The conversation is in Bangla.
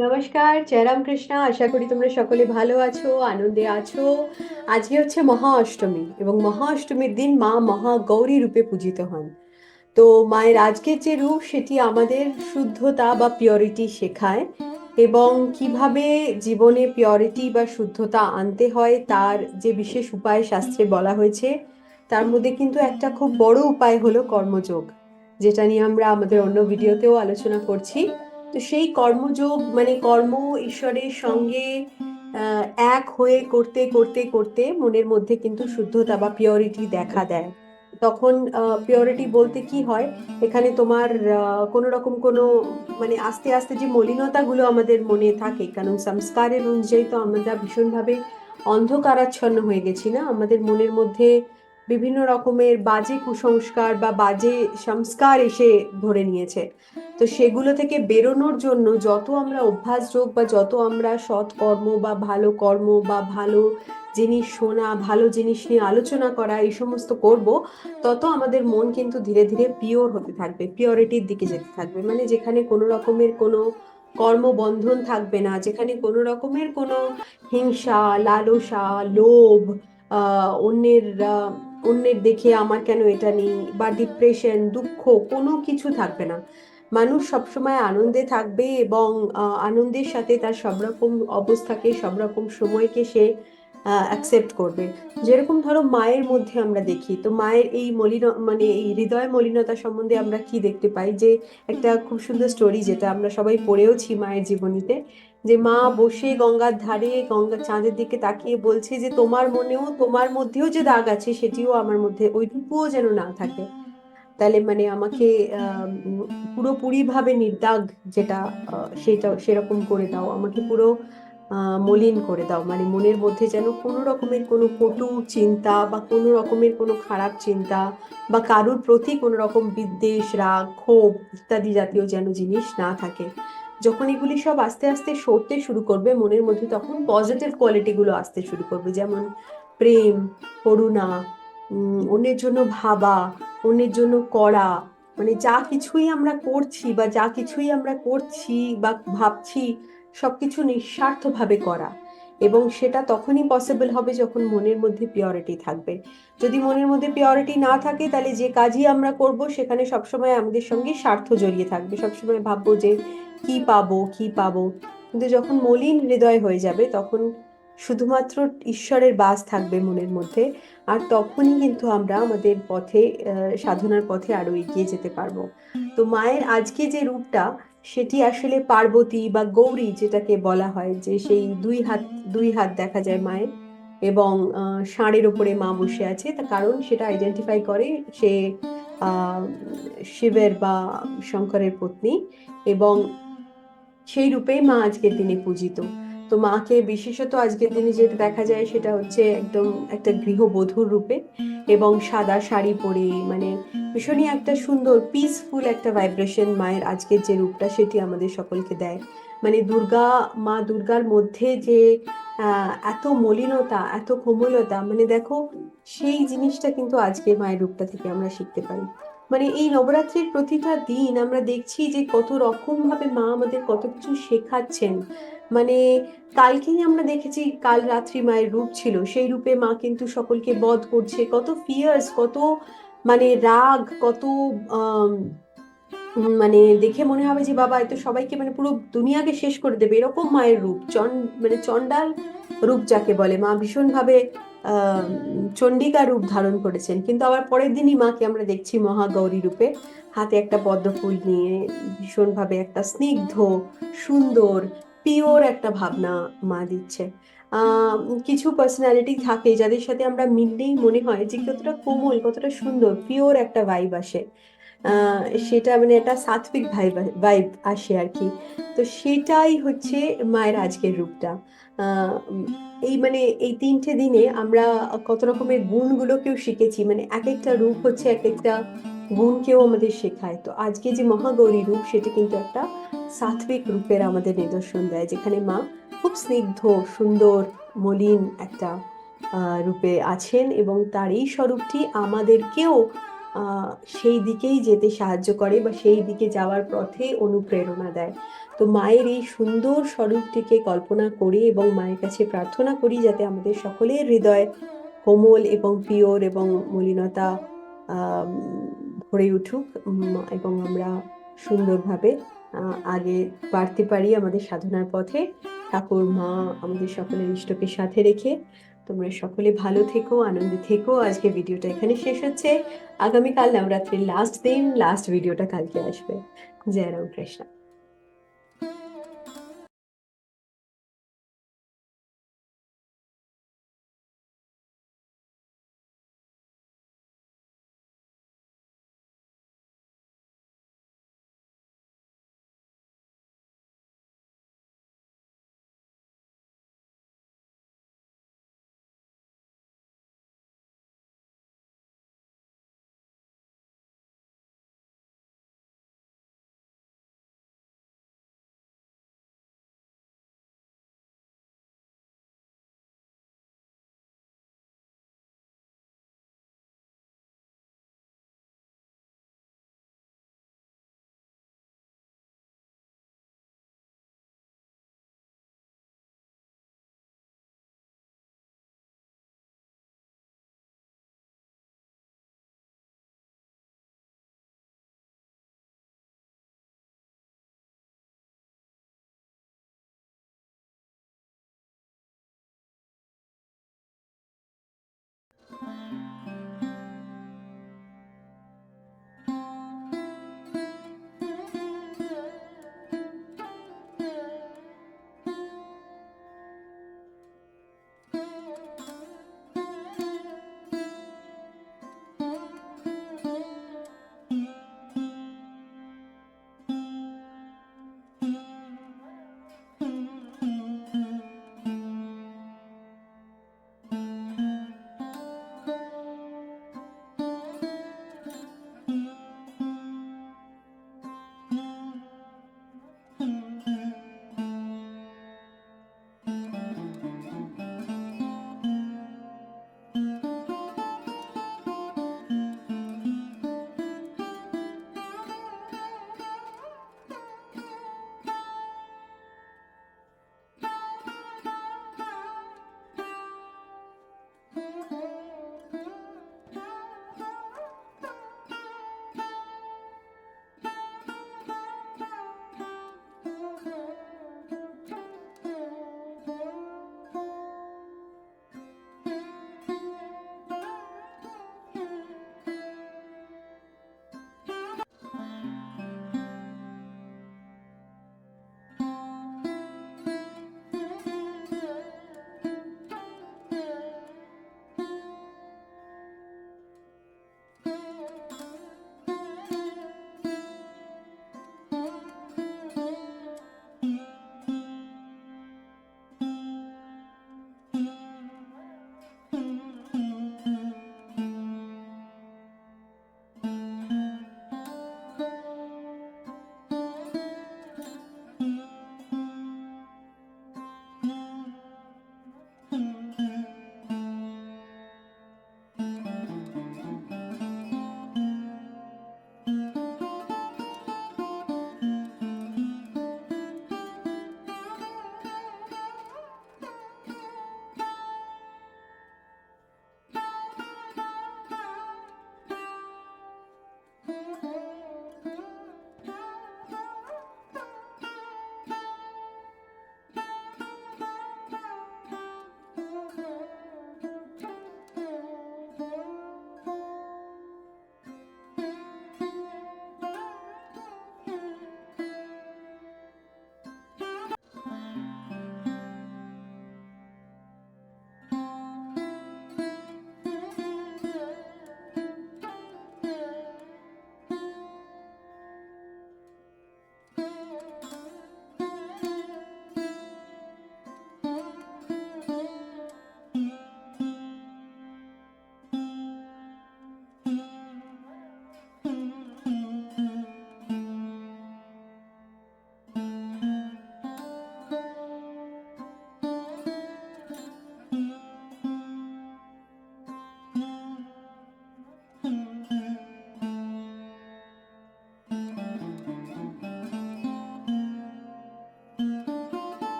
নমস্কার, জয় রামকৃষ্ণ। আশা করি তোমরা সকলে ভালো আছো, আনন্দে আছো। আজকে হচ্ছে মহা অষ্টমী এবং মহা অষ্টমীর দিন মা মহা গৌরী রূপে পূজিত হন। তো মায়ের আজকের যে রূপ সেটি আমাদের শুদ্ধতা বা পিওরিটি শেখায় এবং কিভাবে জীবনে পিওরিটি বা শুদ্ধতা আনতে হয় তার যে বিশেষ উপায় শাস্ত্রে বলা হয়েছে। তার মধ্যে কিন্তু একটা খুব বড় উপায় হলো কর্মযোগ, যেটা নিয়ে আমরা আমাদের অন্য ভিডিওতেও আলোচনা করছি। তো সেই কর্মযোগ মানে কর্ম ঈশ্বরের সঙ্গে আহ, এক হয়ে করতে করতে করতে মনের মধ্যে কিন্তু শুদ্ধতা বা পিওরিটি দেখা দেয়। তখন পিওরিটি বলতে কি হয়, এখানে তোমার কোনো রকম কোনো মানে আস্তে আস্তে যে মলিনতাগুলো আমাদের মনে থাকে, কারণ সংস্কারের অনুযায়ী তো আমরা ভীষণভাবে অন্ধকারাচ্ছন্ন হয়ে গেছি না, আমাদের মনের মধ্যে বিভিন্ন রকমের বাজে কুসংস্কার বা বাজে সংস্কার এসে ধরে নিয়েছে। তো সেগুলো থেকে বেরোনোর জন্য যত আমরা অভ্যাস যোগ বা যত আমরা সৎ কর্ম বা ভালো কর্ম বা ভালো জিনিস শোনা, ভালো জিনিস নিয়ে আলোচনা করা, এই সমস্ত করব, তত আমাদের মন কিন্তু ধীরে ধীরে পিওর হতে থাকবে, পিওরিটির দিকে যেতে থাকবে। মানে যেখানে কোনো রকমের কোনো কর্মবন্ধন থাকবে না, যেখানে কোনো রকমের কোনো হিংসা, লালসা, লোভ, অন্যের অন্যের দেখে আমার কেন এটা নেই, বা ডিপ্রেশন, দুঃখ, কোনো কিছু থাকবে না। মানুষ সবসময় আনন্দে থাকবে এবং আনন্দের সাথে তার সব রকম অবস্থাকে, সব রকম সময়কে সে অ্যাকসেপ্ট করবে। যেরকম ধরো মায়ের মধ্যে আমরা দেখি, তো মায়ের এই মানে এই হৃদয় মলিনতা সম্বন্ধে আমরা কি দেখতে পাই, যে একটা খুব সুন্দর স্টোরি যেটা আমরা সবাই পড়েওছি মায়ের জীবনীতে, যে মা বসে গঙ্গার ধারে গঙ্গা চাঁদের দিকে তাকিয়ে বলছে যে তোমার মনেও, তোমার মধ্যেও যে দাগ আছে সেটিও আমার মধ্যে ওইটুকুও যেন না থাকে। তাহলে মানে আমাকে পুরোপুরি ভাবে নির্দাগ, যেটা সেটা সেরকম করে দাও, আমাকে পুরো মলিন করে দাও। মানে মনের মধ্যে যেন কোনো রকমের কোনো কটু চিন্তা বা কোনো রকমের কোনো খারাপ চিন্তা বা কারুর প্রতি কোনো রকম বিদ্বেষ, রাগ, ক্ষোভ ইত্যাদি জাতীয় যেন জিনিস না থাকে। যখন এগুলি সব আস্তে আস্তে সরতে শুরু করবে মনের মধ্যে, তখন পজিটিভ কোয়ালিটি গুলো আসতে শুরু করবে, যেমন প্রেম, করুণা, অন্যের জন্য ভাবা, অন্যের জন্য করা। মানে যা কিছুই আমরা করছি বা যা কিছুই আমরা করছি বা ভাবছি, সবকিছু নিঃস্বার্থভাবে করা। এবং সেটা তখনই পসিবল হবে যখন মনের মধ্যে পিওরিটি থাকবে। যদি মনের মধ্যে পিওরিটি না থাকে, তাহলে যে কাজই আমরা করব সেখানে সবসময় আমাদের সঙ্গে স্বার্থ জড়িয়ে থাকবে, সবসময় ভাববো যে কি পাবো কি পাবো। কিন্তু যখন মলিন হৃদয় হয়ে যাবে, তখন শুধুমাত্র ঈশ্বরের বাস থাকবে মনের মধ্যে। আর তখনই কিন্তু আমরা আমাদের পথে, সাধনার পথে আরো এগিয়ে যেতে পারবো। তো মায়ের আজকে যে রূপটা, সেটি আসলে পার্বতী বা গৌরী যেটাকে বলা হয়, যে সেই দুই হাত দেখা যায় মায়ের, এবং ষাঁড়ের ওপরে মা বসে আছে, তার কারণ সেটা আইডেন্টিফাই করে সে আহ শিবের বা শঙ্করের পত্নী। এবং সেই রূপেই মা আজকের দিনে পূজিত। তো মাকে বিশেষত আজকের দিনে যেটা দেখা যায় সেটা হচ্ছে একদম একটা গৃহবধূর রূপে, এবং সাদা শাড়ি পরে, মানে ভীষণই একটা সুন্দর পিসফুল একটা ভাইব্রেশন মায়ের আজকের যে রূপটা সেটি আমাদের সকলকে দেয়। মানে মা দুর্গার মধ্যে যে এত মলিনতা, এত কোমলতা, মানে দেখো, সেই জিনিসটা কিন্তু আজকে মায়ের রূপটা থেকে আমরা শিখতে পারি। মানে এই নবরাত্রির প্রতিটা দিন আমরা দেখছি যে কত রকম ভাবে মা আমাদের কত কিছু শেখাচ্ছেন। মানে কালকেই আমরা দেখেছি, কাল রাত্রি মায়ের রূপ ছিল, সেই রূপে মা কিন্তু সকলকে বধ করছে, কত ফিয়ার্স, কত মানে রাগ, কত আহ মানে দেখে মনে হবে যে বাবা এ তো সবাইকে মানে পুরো দুনিয়াকে শেষ করে দেবে, এরকম মায়ের রূপ। মানে চণ্ডাল রূপ যাকে বলে, মা ভীষণ ভাবে আহ চণ্ডিকা রূপ ধারণ করেছেন, কিন্তু আবার পরের দিনই মাকে আমরা দেখছি মহাগৌরী রূপে, হাতে একটা পদ্ম ফুল নিয়ে ভীষণ ভাবে একটা স্নিগ্ধ, সুন্দর, পিওর একটা ভাবনা মা দিচ্ছে। আহ কিছু পার্সোনালিটি থাকে যাদের সাথে আমরা মিললেই মনে হয় যে কতটা কোমল, কতটা সুন্দর, পিওর একটা ভাইব আসে। আহ সেটা মানে একটা সাত্বিক ভাইব ভাইব আসে আর কি। তো সেটাই হচ্ছে মায়ের আজকের রূপটা। উম, এই মানে এই 3টে দিনে আমরা কত রকমের গুণগুলোকেও শিখেছি, মানে এক একটা রূপ হচ্ছে এক একটা গুণকেও আমাদের শেখায়। তো আজকে যে মহাগৌরী রূপ সেটা কিন্তু একটা সাত্বিক রূপের আমাদের নিদর্শন দেয়, যেখানে মা খুব স্নিগ্ধ, সুন্দর, মলিন একটা রূপে আছেন, এবং তার এই স্বরূপটি আমাদেরকেও আহ সেই দিকেই যেতে সাহায্য করে বা সেই দিকে যাওয়ার পথে অনুপ্রেরণা দেয়। তো মায়ের এই সুন্দর স্বরূপটিকে কল্পনা করি এবং মায়ের কাছে প্রার্থনা করি যাতে আমাদের সকলের হৃদয় কোমল এবং পিওর এবং মলিনতা ভরে উঠুক, এবং আমরা সুন্দরভাবে আগে বাড়তে পারি আমাদের সাধনার পথে। ঠাকুর মা আমাদের সকলের ইষ্টকে সাথে রেখে তোমরা সকলে ভালো থেকো, আনন্দে থেকো। আজকে ভিডিওটা এখানে শেষ হচ্ছে। আগামীকাল নবরাত্রির লাস্ট দিন, লাস্ট ভিডিওটা কালকে আসবে। জয় রাম কৃষ্ণ।